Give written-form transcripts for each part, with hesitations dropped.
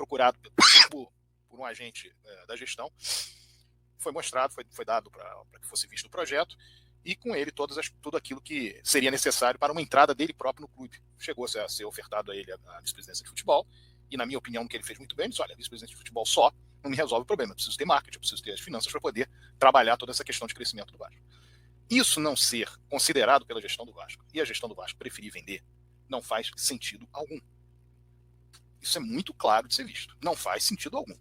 procurado por um agente da gestão, foi mostrado, foi dado para que fosse visto o projeto, e com ele tudo aquilo que seria necessário para uma entrada dele próprio no clube. Chegou a ser ofertado a ele a vice-presidência de futebol, e na minha opinião, que ele fez muito bem, ele disse, olha, a vice-presidência de futebol só não me resolve o problema, eu preciso ter marketing, eu preciso ter as finanças para poder trabalhar toda essa questão de crescimento do Vasco. Isso não ser considerado pela gestão do Vasco, e a gestão do Vasco preferir vender, não faz sentido algum. Isso é muito claro de ser visto. Não faz sentido algum.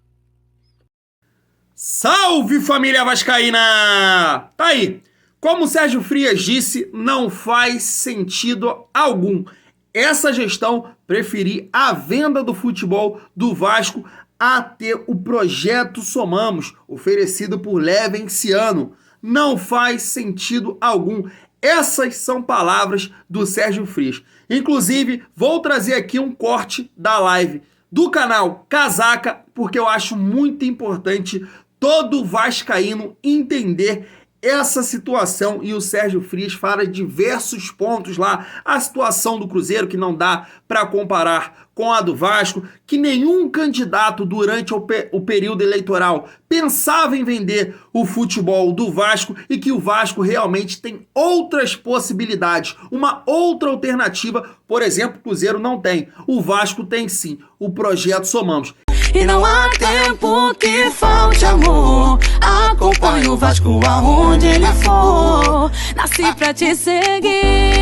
Salve, família vascaína! Tá aí. Como o Sérgio Frias disse, não faz sentido algum essa gestão preferir a venda do futebol do Vasco a ter o projeto Somamos, oferecido por Levenciano. Não faz sentido algum. Essas são palavras do Sérgio Frias. Inclusive, vou trazer aqui um corte da live do canal Casaca, porque eu acho muito importante todo vascaíno entender essa situação, e o Sérgio Frias fala diversos pontos lá, a situação do Cruzeiro que não dá para comparar com a do Vasco, que nenhum candidato durante o período eleitoral pensava em vender o futebol do Vasco e que o Vasco realmente tem outras possibilidades, uma outra alternativa, por exemplo, o Cruzeiro não tem, o Vasco tem sim, o projeto Somamos. E não há tempo que falte amor. Acompanhe o Vasco aonde ele for. Nasci pra te seguir.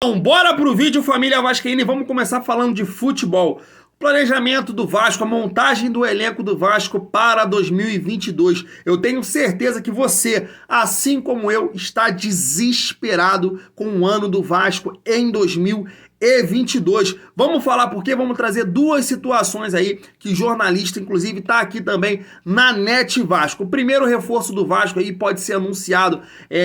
Então, bora pro vídeo, família vascaína, e vamos começar falando de futebol. Planejamento do Vasco, a montagem do elenco do Vasco para 2022. Eu tenho certeza que você, assim como eu, está desesperado com o ano do Vasco em 2022. Vamos falar por quê? Vamos trazer duas situações aí que jornalista, inclusive, está aqui também na Net Vasco. O primeiro reforço do Vasco aí pode ser anunciado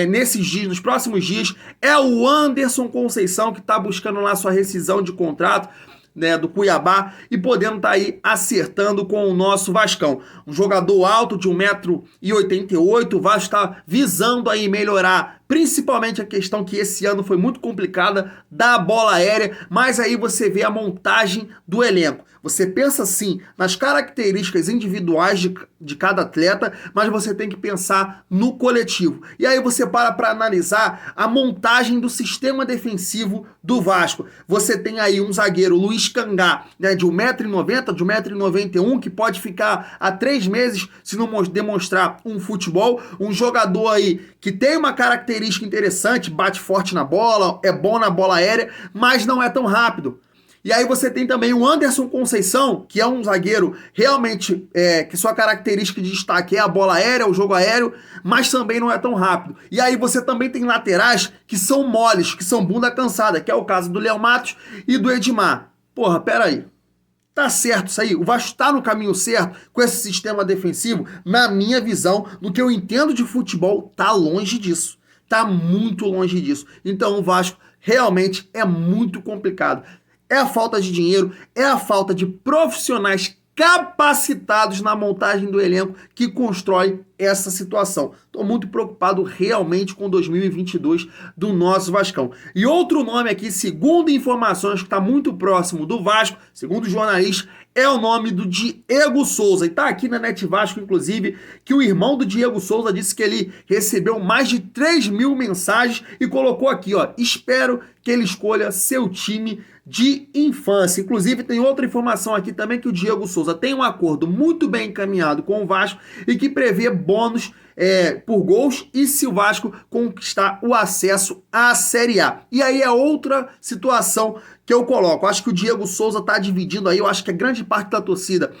nesses dias, nos próximos dias, é o Anderson Conceição, que está buscando lá sua rescisão de contrato, né, do Cuiabá, e podendo estar aí acertando com o nosso Vascão. Um jogador alto de 1,88 m, o Vasco está visando aí melhorar, principalmente a questão que esse ano foi muito complicada da bola aérea, mas aí você vê a montagem do elenco. Você pensa assim nas características individuais de cada atleta, mas você tem que pensar no coletivo. E aí você para analisar a montagem do sistema defensivo do Vasco. Você tem aí um zagueiro, Luiz Cangá, né, de 1,90 m, de 1,91 m, que pode ficar há 3 meses se não demonstrar um futebol. Um jogador aí que tem uma característica interessante, bate forte na bola, é bom na bola aérea, mas não é tão rápido. E aí você tem também o Anderson Conceição, que é um zagueiro realmente que sua característica de destaque é a bola aérea, o jogo aéreo, mas também não é tão rápido. E aí você também tem laterais que são moles, que são bunda cansada, que é o caso do Léo Matos e do Edmar. Porra, peraí. Tá certo isso aí? O Vasco tá no caminho certo com esse sistema defensivo? Na minha visão, no que eu entendo de futebol, tá longe disso. Tá muito longe disso. Então o Vasco realmente é muito complicado. É a falta de dinheiro, é a falta de profissionais capacitados na montagem do elenco que constrói essa situação. Estou muito preocupado realmente com 2022 do nosso Vascão. E outro nome aqui, segundo informações que está muito próximo do Vasco, segundo jornalistas, é o nome do Diego Souza. E está aqui na Net Vasco, inclusive, que o irmão do Diego Souza disse que ele recebeu mais de 3.000 mensagens e colocou aqui, ó, espero que ele escolha seu time de infância. Inclusive, tem outra informação aqui também, que o Diego Souza tem um acordo muito bem encaminhado com o Vasco e que prevê bônus por gols e se o Vasco conquistar o acesso à Série A. E aí é outra situação que eu coloco. Acho que o Diego Souza está dividindo aí, eu acho que a grande parte da torcida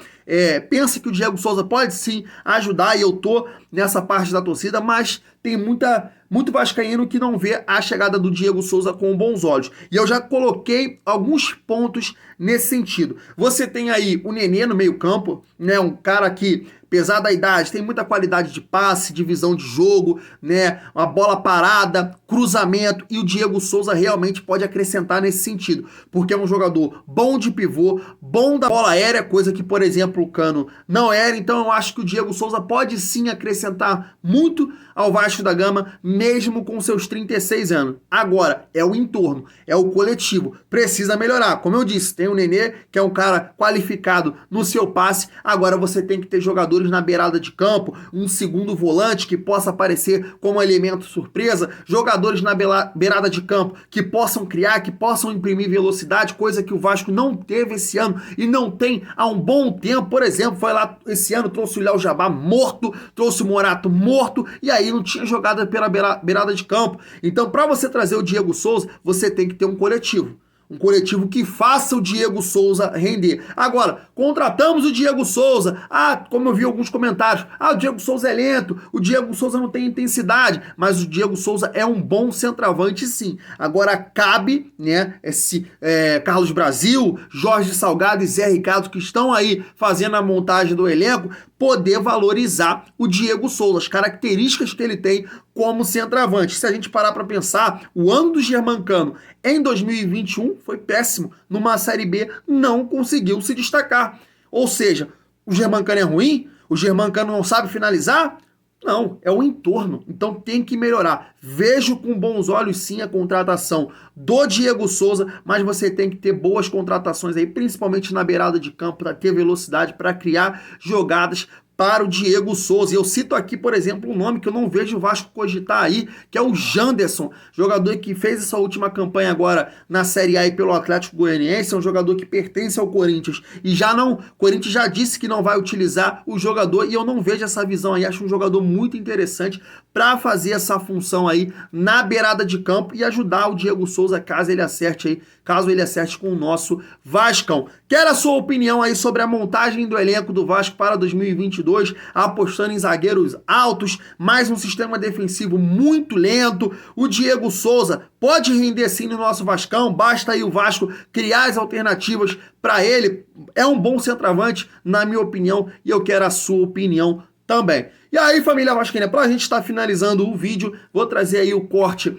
pensa que o Diego Souza pode sim ajudar, e eu tô nessa parte da torcida, mas tem muito vascaíno que não vê a chegada do Diego Souza com bons olhos. E eu já coloquei alguns pontos nesse sentido. Você tem aí o Nenê no meio campo, né, um cara que apesar da idade, tem muita qualidade de passe, de visão de jogo, né? Uma bola parada, cruzamento, e o Diego Souza realmente pode acrescentar nesse sentido, porque é um jogador bom de pivô, bom da bola aérea, coisa que, por exemplo, o Cano não era. Então eu acho que o Diego Souza pode sim acrescentar muito ao Vasco da Gama, mesmo com seus 36 anos. Agora, é o entorno, é o coletivo, precisa melhorar. Como eu disse, tem o Nenê, que é um cara qualificado no seu passe, agora você tem que ter jogadores na beirada de campo, um segundo volante que possa aparecer como elemento surpresa, jogadores na beirada de campo que possam criar, que possam imprimir velocidade, coisa que o Vasco não teve esse ano e não tem há um bom tempo. Por exemplo, foi lá esse ano, trouxe o Léo Jabá morto, trouxe o Morato morto, e aí não tinha jogada pela beirada de campo. Então, para você trazer o Diego Souza, você tem que ter um coletivo. Um coletivo que faça o Diego Souza render. Agora, contratamos o Diego Souza. Como eu vi alguns comentários. O Diego Souza é lento, o Diego Souza não tem intensidade. Mas o Diego Souza é um bom centroavante, sim. Agora, cabe, né, esse Carlos Brasil, Jorge Salgado e Zé Ricardo, que estão aí fazendo a montagem do elenco, poder valorizar o Diego Souza, as características que ele tem como centroavante. Se a gente parar para pensar, o ano do Germancano em 2021 foi péssimo. Numa Série B não conseguiu se destacar. Ou seja, o Germancano é ruim? O Germancano não sabe finalizar? Não, é o entorno. Então tem que melhorar. Vejo com bons olhos sim a contratação do Diego Souza, mas você tem que ter boas contratações aí, principalmente na beirada de campo, para ter velocidade, para criar jogadas para o Diego Souza. E eu cito aqui, por exemplo, um nome que eu não vejo o Vasco cogitar aí, que é o Janderson, jogador que fez essa última campanha agora na Série A e pelo Atlético Goianiense, é um jogador que pertence ao Corinthians, e o Corinthians já disse que não vai utilizar o jogador, e eu não vejo essa visão aí, acho um jogador muito interessante para fazer essa função aí na beirada de campo e ajudar o Diego Souza caso ele acerte com o nosso Vascão. Quero a sua opinião aí sobre a montagem do elenco do Vasco para 2022, apostando em zagueiros altos, mais um sistema defensivo muito lento. O Diego Souza pode render sim no nosso Vascão, basta aí o Vasco criar as alternativas para ele. É um bom centroavante, na minha opinião, e eu quero a sua opinião também. E aí, família vascaína, para a gente estar finalizando o vídeo, vou trazer aí o corte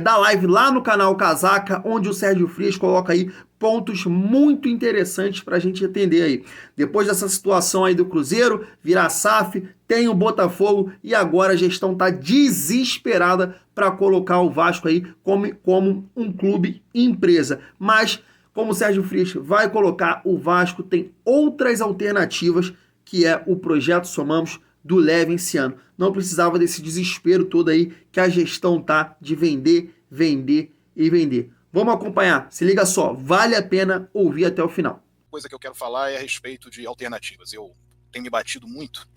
da live lá no canal Casaca, onde o Sérgio Frias coloca aí pontos muito interessantes para a gente entender aí. Depois dessa situação aí do Cruzeiro, virar SAF, tem o Botafogo e agora a gestão está desesperada para colocar o Vasco aí como um clube empresa. Mas, como o Sérgio Frias vai colocar, o Vasco tem outras alternativas, que é o Projeto Somamos do Leve esse ano. Não precisava desse desespero todo aí que a gestão tá de vender, vender e vender. Vamos acompanhar. Se liga só, vale a pena ouvir até o final. Coisa que eu quero falar é a respeito de alternativas. Eu tenho me batido muito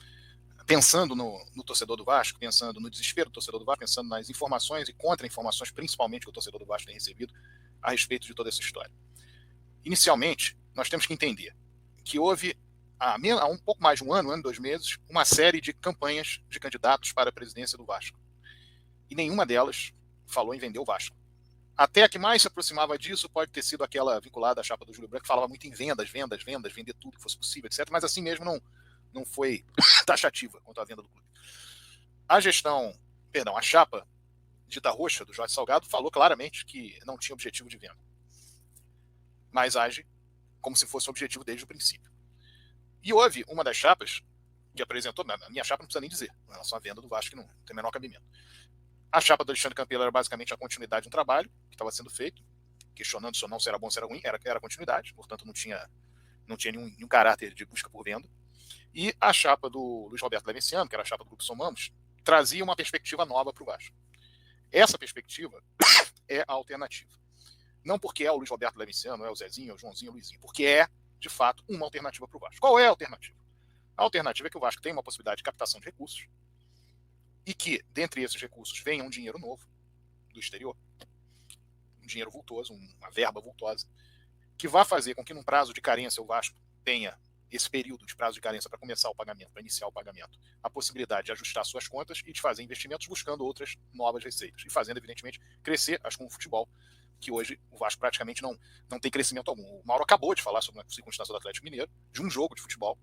pensando no torcedor do Vasco, pensando no desespero do torcedor do Vasco, pensando nas informações e contra-informações, principalmente que o torcedor do Vasco tem recebido a respeito de toda essa história. Inicialmente, nós temos que entender que houve há um pouco mais de um ano, 2 meses, uma série de campanhas de candidatos para a presidência do Vasco. E nenhuma delas falou em vender o Vasco. Até a que mais se aproximava disso pode ter sido aquela vinculada à chapa do Júlio Branco, que falava muito em vendas, vender tudo que fosse possível, etc. Mas assim mesmo não foi taxativa quanto à venda do clube. A chapa dita roxa do Jorge Salgado falou claramente que não tinha objetivo de venda. Mas age como se fosse um objetivo desde o princípio. E houve uma das chapas que apresentou, a minha chapa não precisa nem dizer, em relação à venda do Vasco, que não tem o menor cabimento. A chapa do Alexandre Campelo era basicamente a continuidade de um trabalho que estava sendo feito, questionando se ou não se era bom, se era ruim, era continuidade, portanto não tinha nenhum caráter de busca por venda. E a chapa do Luiz Roberto Levenciano, que era a chapa do Grupo Somamos, trazia uma perspectiva nova para o Vasco. Essa perspectiva é a alternativa. Não porque é o Luiz Roberto Levenciano, é o Zezinho, é o Joãozinho, é o Luizinho, porque é, de fato, uma alternativa para o Vasco. Qual é a alternativa? A alternativa é que o Vasco tem uma possibilidade de captação de recursos e que, dentre esses recursos, venha um dinheiro novo do exterior, um dinheiro vultoso, uma verba vultosa, que vai fazer com que, num prazo de carência, o Vasco tenha esse período de prazo de carência para começar o pagamento, para iniciar o pagamento, a possibilidade de ajustar suas contas e de fazer investimentos buscando outras novas receitas e fazendo, evidentemente, crescer, acho que com o futebol, que hoje o Vasco praticamente não tem crescimento algum. O Mauro acabou de falar sobre uma circunstância do Atlético Mineiro, de um jogo de futebol,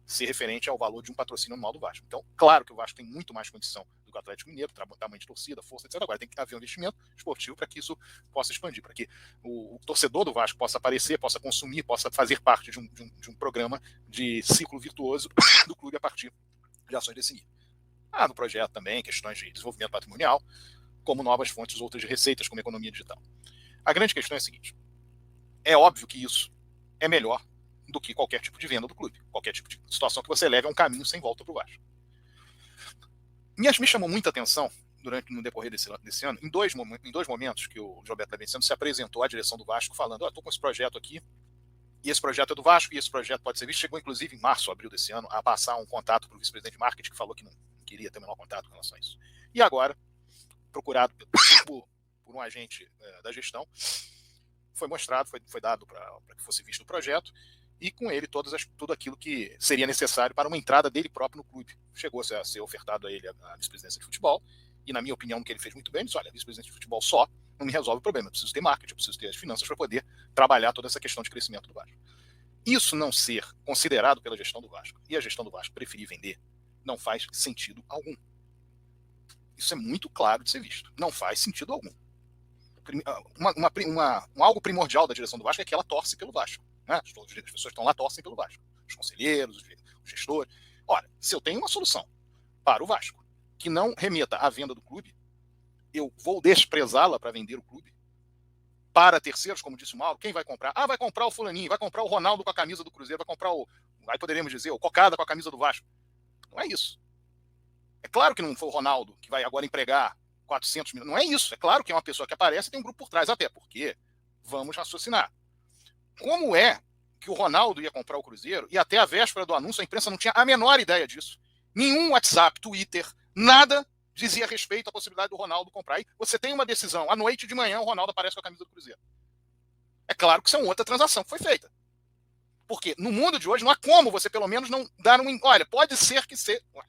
ser referente ao valor de um patrocínio anual do Vasco. Então, claro que o Vasco tem muito mais condição do que o Atlético Mineiro, tamanho de torcida, força, etc. Agora tem que haver um investimento esportivo para que isso possa expandir, para que o torcedor do Vasco possa aparecer, possa consumir, possa fazer parte de um programa de ciclo virtuoso do clube a partir de ações desse nível. No projeto também, questões de desenvolvimento patrimonial, como novas fontes outras de receitas, como economia digital. A grande questão é a seguinte: é óbvio que isso é melhor do que qualquer tipo de venda do clube, qualquer tipo de situação que você leve a um caminho sem volta para o Vasco. Me chamou muita atenção no decorrer desse ano, em dois momentos que o Gilberto Davenceno se apresentou à direção do Vasco falando: estou com esse projeto aqui, e esse projeto é do Vasco, e esse projeto pode ser visto. Chegou inclusive em março, abril desse ano, a passar um contato para o vice-presidente de marketing, que falou que não queria ter o menor contato com relação a isso. E agora, procurado por um agente da gestão, foi mostrado, foi dado para que fosse visto o projeto, e com ele tudo aquilo que seria necessário para uma entrada dele próprio no clube. Chegou a ser ofertado a ele a vice-presidência de futebol, e na minha opinião, o que ele fez muito bem, ele disse: olha, a vice-presidência de futebol só não me resolve o problema, eu preciso ter marketing, eu preciso ter as finanças para poder trabalhar toda essa questão de crescimento do Vasco. Isso não ser considerado pela gestão do Vasco, e a gestão do Vasco preferir vender, não faz sentido algum. Isso é muito claro de ser visto. Não faz sentido algum. Algo primordial da direção do Vasco é que ela torce pelo Vasco. Né? As pessoas que estão lá torcem pelo Vasco. Os conselheiros, os gestores. Ora, se eu tenho uma solução para o Vasco que não remeta à venda do clube, eu vou desprezá-la para vender o clube para terceiros, como disse o Mauro. Quem vai comprar? Vai comprar o fulaninho, vai comprar o Ronaldo com a camisa do Cruzeiro, vai comprar aí poderíamos dizer, o Cocada com a camisa do Vasco. Não é isso. É claro que não foi o Ronaldo que vai agora empregar 400 mil. Não é isso. É claro que é uma pessoa que aparece e tem um grupo por trás. Até porque, vamos raciocinar, como é que o Ronaldo ia comprar o Cruzeiro e até a véspera do anúncio a imprensa não tinha a menor ideia disso? Nenhum WhatsApp, Twitter, nada dizia a respeito à possibilidade do Ronaldo comprar. E você tem uma decisão, à noite de manhã o Ronaldo aparece com a camisa do Cruzeiro. É claro que isso é uma outra transação que foi feita. Porque no mundo de hoje não há como você pelo menos não dar olha, pode ser que seja. Nós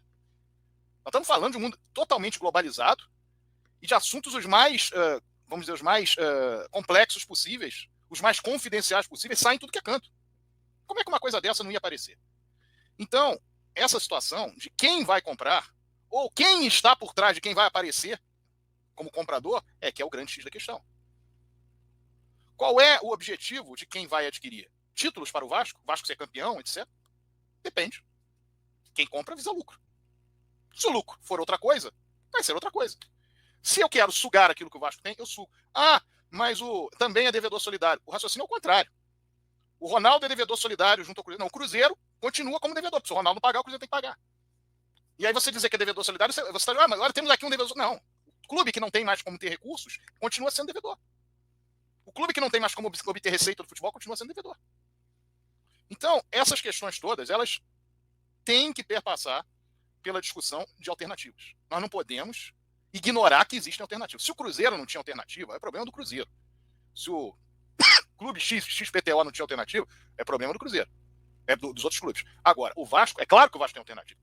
estamos falando de um mundo totalmente globalizado e de assuntos os mais, vamos dizer, os mais complexos possíveis, os mais confidenciais possíveis, saem tudo que é canto. Como é que uma coisa dessa não ia aparecer? Então, essa situação de quem vai comprar, ou quem está por trás de quem vai aparecer como comprador, que é o grande X da questão. Qual é o objetivo de quem vai adquirir? Títulos para o Vasco ser campeão, etc. Depende. Quem compra visa lucro. Se o lucro for outra coisa, vai ser outra coisa. Se eu quero sugar aquilo que o Vasco tem, eu sugo. Mas também é devedor solidário. O raciocínio é o contrário. O Ronaldo é devedor solidário junto ao Cruzeiro. Não, o Cruzeiro continua como devedor. Se o Ronaldo não pagar, o Cruzeiro tem que pagar. E aí você dizer que é devedor solidário, você está mas agora temos aqui um devedor. Não. O clube que não tem mais como ter recursos continua sendo devedor. O clube que não tem mais como obter receita do futebol continua sendo devedor. Então, essas questões todas, elas têm que perpassar pela discussão de alternativas. Nós não podemos ignorar que existem alternativas. Se o Cruzeiro não tinha alternativa, é problema do Cruzeiro. Se o clube XPTO não tinha alternativa, é problema do Cruzeiro. É dos outros clubes. Agora, o Vasco, é claro que o Vasco tem alternativa.